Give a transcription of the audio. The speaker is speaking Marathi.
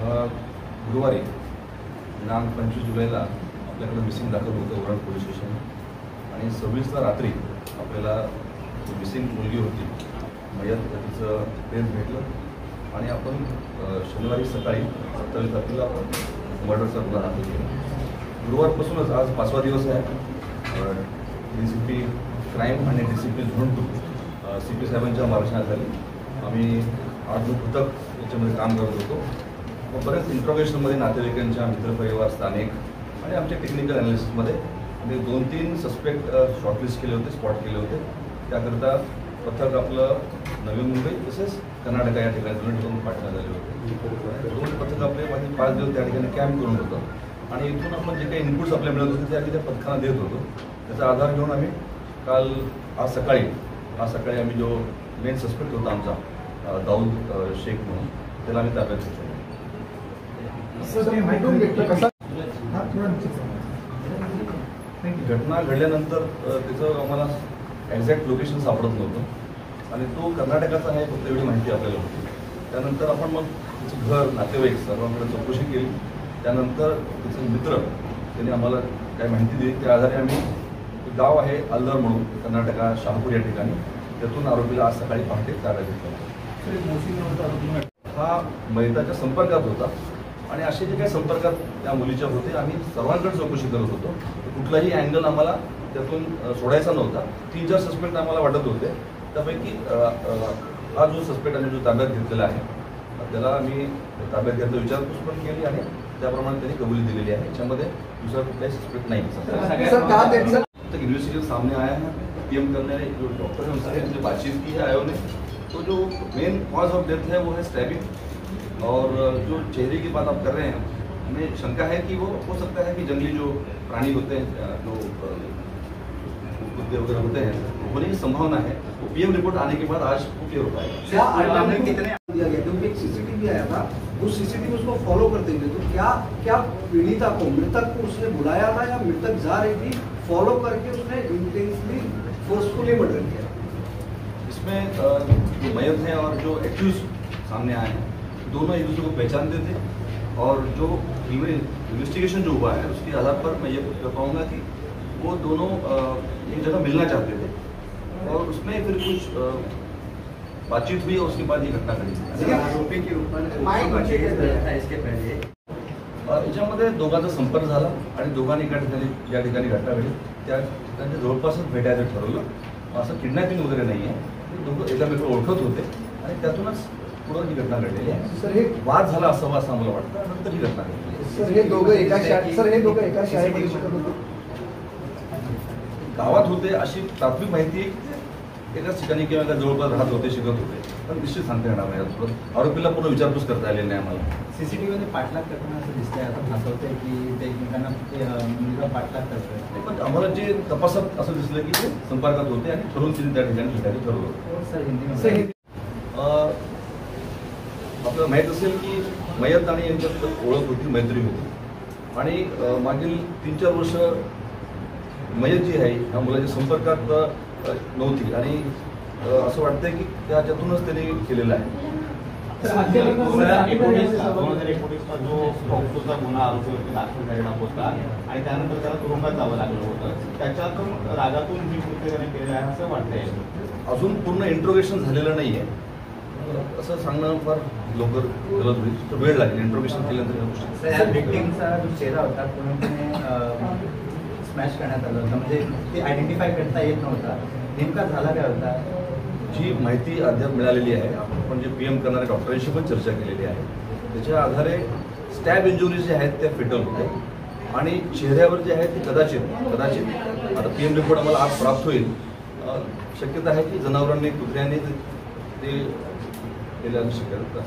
गुरुवारी दिनांक 25 जुलैला आपल्याकडे मिसिंग दाखल होतं उरण पोलीस स्टेशन आणि 26ला रात्री आपल्याला मिसिंग मुलगी होती मयत तिचं डेथ भेटलं आणि आपण शनिवारी सकाळी 27 तारखेला आपण मर्डरचा गुन्हा दाखल केला. गुरुवारपासूनच आज 5वा दिवस आहे. DCP क्राईम आणि DCP झोन 2 CP साहेबांच्या मार्गदर्शनाखाली आम्ही 8 पथक याच्यामध्ये काम करत होतो. मग बरेच इंट्रोगेशनमध्ये नातेवाईकांच्या मित्रपरिवार स्थानिक आणि आमच्या टेक्निकल ॲनालिसिसमध्ये आम्ही 2-3 सस्पेक्ट शॉर्टलिस्ट केले होते, स्पॉट केले होते. त्याकरिता पथक आपलं नवी मुंबई तसेच कर्नाटक या ठिकाणी 2 पाठवण्यात झाले होते. 2 पथक आपले 5 दिवस त्या ठिकाणी कॅम्प करून होतं आणि इथून आपण जे काही इनपुट्स आपल्या मिळत होते ते आम्ही त्या पथकांना देत होतो. त्याचा आधार घेऊन आम्ही आज सकाळी आम्ही जो मेन सस्पेक्ट होता आमचा दाऊद शेख म्हणून त्याला आम्ही ताब्यात घेतलं. घटना घडल्यानंतर त्याचं आम्हाला एक्झॅक्ट लोकेशन सापडत नव्हतं आणि तो कर्नाटकाचा आहे फक्त एवढी माहिती आपल्याला होती. त्यानंतर आपण मग त्याचं घर नातेवाईक सर्वांकडे चौकशी केली. त्यानंतर त्याचे मित्र त्यांनी आम्हाला काय माहिती दिली त्या आधारे आम्ही गाव आहे अल्लर म्हणून कर्नाटका शहापूर या ठिकाणी त्यातून आरोपीला आज सकाळी पहाटे ताब्यात घेतला. हा मयताच्या संपर्कात होता आणि असे जे काही संपर्कात त्या मुलीच्या होते आम्ही सर्वांकडे चौकशी करत होतो. कुठलाही अँगल आम्हाला त्यातून सोडायचा नव्हता. 3-4 सस्पेक्ट आम्हाला वाटत होते. त्यापैकी हा जो सस्पेक्ट आम्ही जो ताब्यात घेतलेला आहे त्याला आम्ही ताब्यात घेतलं, विचारपूस पण केली आणि त्याप्रमाणे त्यांनी कबुली दिलेली आहे. याच्यामध्ये दुसरा कुठलाही सस्पेक्ट नाही. यूनिवर्सिटी सामने आया है PM करने जो डॉक्टर है उनसे जो बातचीत की है आयो ने, तो जो मेन कॉज ऑफ डेथ है वो है स्टैबिंग. और जो चेहरे की बात आप कर रहे हैं हमें शंका है कि वो हो सकता है कि जंगली जो प्राणी होते हैं जो कुत्ते वगैरह होते हैं होने की संभावना है. वो PM रिपोर्ट आने के बाद आज क्लियर हो पाएगा. कितने दिया गया क्योंकि एक CCTV आया था, उस CCTV उसको फॉलो करते हुए तो क्या पीड़िता को मृतक को उसने बुलाया था या मृतक जा रही थी फॉलो करके उसने इंटेंसली फोर्सफुली मर्डर किया. इसमें जो मयत हैं और जो एक्यूज सामने आए हैं दोनों एक दूसरे को पहचानते थे और जो इन्वेस्टिगेशन जो हुआ है उसके आधार पर मैं ये कह पाऊँगा कि वो दोनों एक जगह मिलना चाहते थे और उसमें फिर कुछ बातचीत हुई और उसके बाद ये घटना घडली. आरोपी के ऊपर इसके पहले याच्यामध्ये दोघांचा संपर्क झाला आणि दोघांनी या ठिकाणी घटना घडली. त्यांच्या जवळपासच भेटायचं ठरवलं. असं किडनॅपिंग वगैरे नाही आहे. दोघं एकमेकांना ओळखत होते आणि त्यातूनच पुढं ही घटना घडलेली आहे. सर हे वाद झाला असावा असं आम्हाला वाटतं. नंतर ही घटना घडली. सर हे दोघं एका शाळेमध्ये शिकत होते, गावात होते अशी प्राथमिक माहिती एकाच ठिकाणी किंवा एका जवळपास राहत होते, शिकत होते. पण निश्चित सांगता येणार नाही. आरोपीला पूर्ण विचारपूस करता आलेली नाही आम्हाला. CCTV पाठलाग करताना असं दिसतंय आता भासवतंय की ते एकमेकांना मुलगा पाठलाग करतोय. पण आम्हाला जे तपासात असं दिसलं की ते संपर्कात होते आणि ठरवून तिने त्या ठिकाणी भेटायचं ठरवलं. सर हिंदी आपल्याला माहीत असेल की मयत आणि यांच्यात ओळख होती, मैत्री होती आणि मागील 3-4 वर्ष मयत जी आहे ह्या मुलाच्या संपर्कात नव्हती आणि असं वाटतंय की त्याच्यातूनच त्यांनी केलेलं आहे. 2019चा जो फॉक्सोचा गुन्हा आरोपीवरती दाखल झालेला होता आणि त्यानंतर त्याला तुरुंगात जावं लागलं होतं. त्याच्यातून रागातून ही कृत्य त्याने केलेलं आहे असं वाटतंय. अजून पूर्ण इंट्रोगेशन झालेलं नाही आहे असं सांगणं फार लवकर गलत होईल. वेळ लागेल इंट्रोगेशन केल्यानंतर. या विक्टिमचा जो चेहरा होता पूर्णपणे स्मॅश करण्यात आला होता, म्हणजे ते आयडेंटिफाय करता येत नव्हता. नेमका झाला काय होता? जी माहिती अद्याप मिळालेली आहे. आपण जे PM करणाऱ्या डॉक्टरांशी पण चर्चा केलेली आहे. त्याच्या आधारे स्टॅब इंजुरीज जे आहेत त्या फेटल होते आणि चेहऱ्यावर जे आहेत ते कदाचित आता PM रिपोर्ट आम्हाला आज प्राप्त होईल. शक्यता आहे की जनावरांनी कुत्र्यांनी ते केल्याची शक्यता.